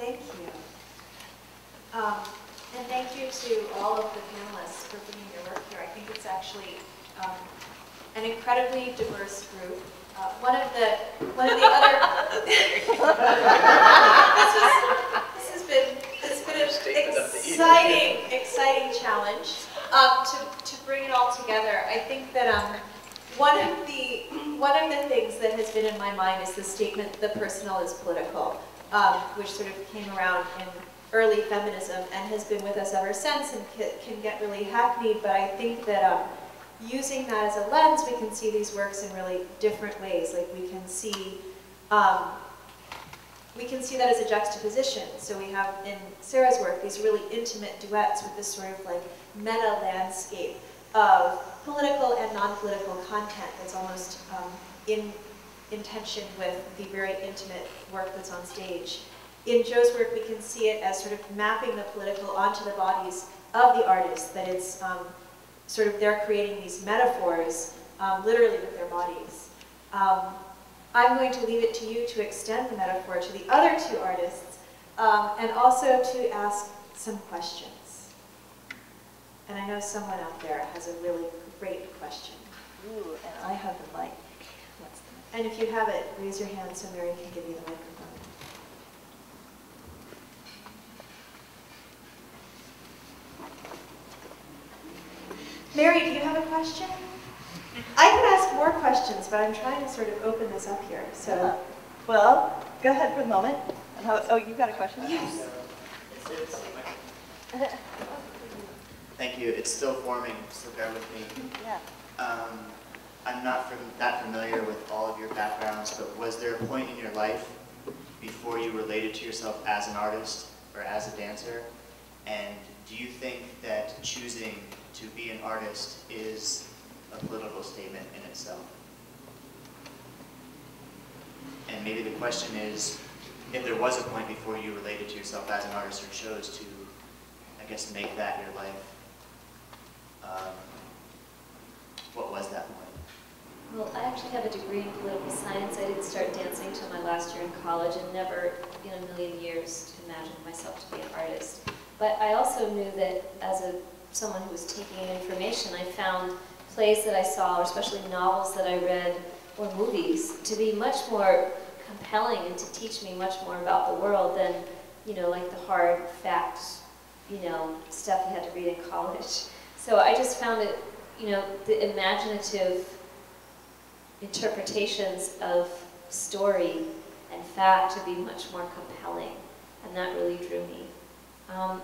Thank you. And thank you to all of the panelists for bringing your work here. I think it's actually an incredibly diverse group. One of the other this has been an exciting challenge to bring it all together. I think that one of the things that has been in my mind is the statement, "The personal is political," which sort of came around in early feminism and has been with us ever since and can get really hackneyed. But I think that using that as a lens, we can see these works in really different ways. Like we can see that as a juxtaposition. So we have in Sarah's work these really intimate duets with this sort of like meta landscape of political and non-political content that's almost in tension with the very intimate work that's on stage. In Jo's work, we can see it as sort of mapping the political onto the bodies of the artists, that it's sort of they're creating these metaphors literally with their bodies. I'm going to leave it to you to extend the metaphor to the other two artists and also to ask some questions. And I know someone out there has a really great question. Ooh, and I have the mic. And if you have it, raise your hand so Mary can give you the microphone. Mary, do you have a question? I could ask more questions, but I'm trying to sort of open this up here. So, well, go ahead for the moment. And oh, you got a question? Yes. Thank you. It's still forming, so bear with me. Yeah. I'm not that familiar with all of your backgrounds, but was there a point in your life before you related to yourself as an artist or as a dancer? And do you think that choosing to be an artist is a political statement in itself? And maybe the question is, if there was a point before you related to yourself as an artist or chose to, I guess, make that your life, what was that point? Well, I actually have a degree in political science. I didn't start dancing until my last year in college and never in a million years imagined myself to be an artist. But I also knew that as someone who was taking in information, I found plays that I saw, or especially novels that I read, or movies, to be much more compelling and to teach me much more about the world than, like the hard facts, stuff you had to read in college. So I just found it, the imaginative interpretations of story and fact to be much more compelling, and that really drew me.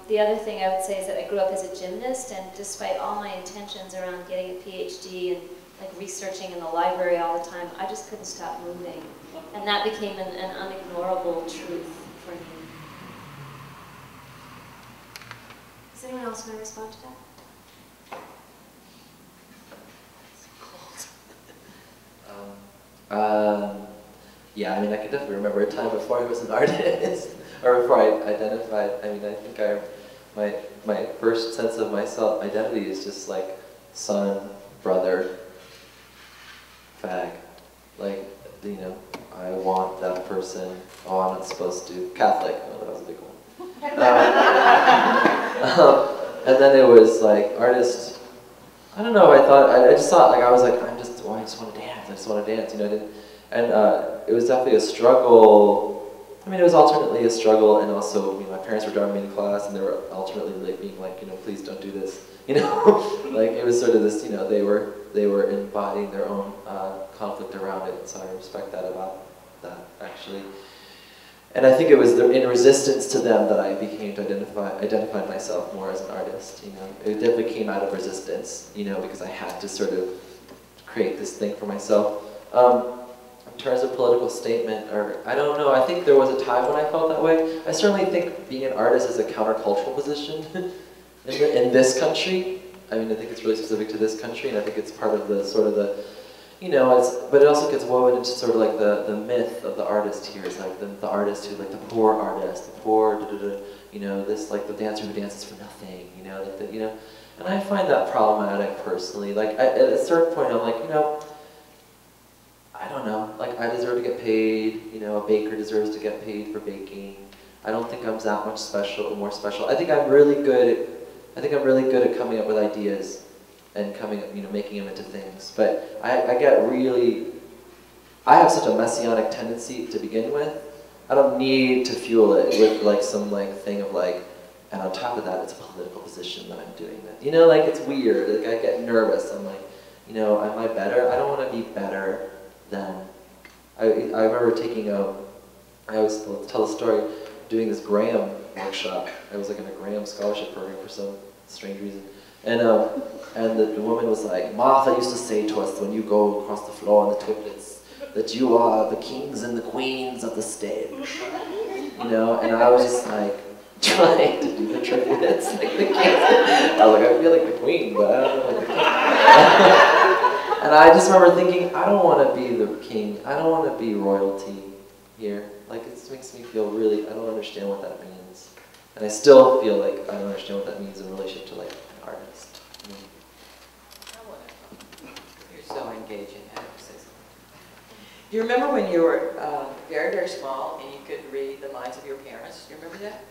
The other thing I would say is that I grew up as a gymnast, and despite all my intentions around getting a PhD and like researching in the library all the time, I just couldn't stop moving. And that became an unignorable truth for me. Does anyone else want to respond to that? Yeah, I mean, I can definitely remember a time before I was an artist, or before I identified. I mean, I think my first sense of myself identity is just like son, brother, fag. Like, I want that person. Oh, I'm not supposed to. Catholic. Oh, that was a big one. And then it was like artist. I don't know. I just thought like I was like I just want to dance. I just want to dance. It was definitely a struggle. I mean, it was alternately a struggle, and also, my parents were driving me to class, and they were alternately like being like, please don't do this, like it was sort of this, they were embodying their own conflict around it, so I respect that about that actually. And I think it was in resistance to them that I became to identify myself more as an artist. It definitely came out of resistance, because I had to sort of create this thing for myself. In terms of political statement, or I don't know, I think there was a time when I felt that way. I certainly think being an artist is a countercultural position in this country. I mean, I think it's really specific to this country, and I think it's part of the sort of the, but it also gets woven into sort of like the myth of the artist here. It's like the artist who, like the poor artist, the poor, this like the dancer who dances for nothing, and I find that problematic personally. Like at a certain point, I'm like, I don't know, like I deserve to get paid, a baker deserves to get paid for baking, I don't think I'm that much special, more special. I think I'm really good at coming up with ideas and making them into things. But I have such a messianic tendency to begin with. I don't need to fuel it with like some like thing of like, and on top of that, it's a political position that I'm doing that. You know, like it's weird. Like I get nervous. I'm like, you know, am I better? I don't want to be better than. I remember I always tell the story, doing this Graham workshop. I was like in a Graham scholarship program for some strange reason. And the woman was like, Martha used to say to us when you go across the floor on the triplets, that you are the kings and the queens of the stage. You know, and I was just like, trying to do the triplets like the kings. I was like, I feel like the queen, but I don't know like the king. And I just remember thinking, I don't want to be the king. I don't want to be royalty here. Like, it makes me feel really, I don't understand what that means. And I still feel like I don't understand what that means in relation to, like, an artist. You're so engaging. I have to say something. Do you remember when you were very, very small and you could read the minds of your parents? Do you remember that?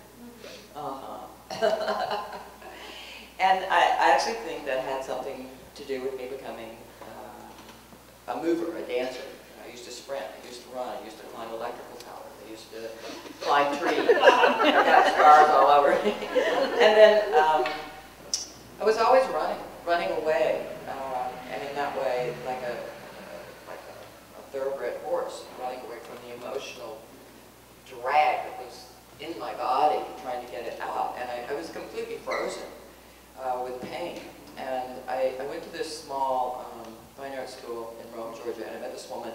And I actually think that had something to do with me becoming a mover, a dancer. I used to sprint, I used to run, I used to climb electrical towers, I used to climb trees. I got scars all over. And then I was always running away, and in that way, like a thoroughbred horse, running away from the emotional drag that was in my body, trying to get it out. And I was completely frozen with pain. And I went to this small fine art school in Rome, Georgia, and I met this woman,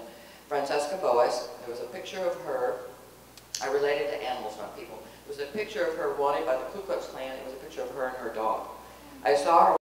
Francesca Boas. There was a picture of her. I related to animals, not people. There was a picture of her wanted by the Ku Klux Klan. It was a picture of her and her dog. I saw her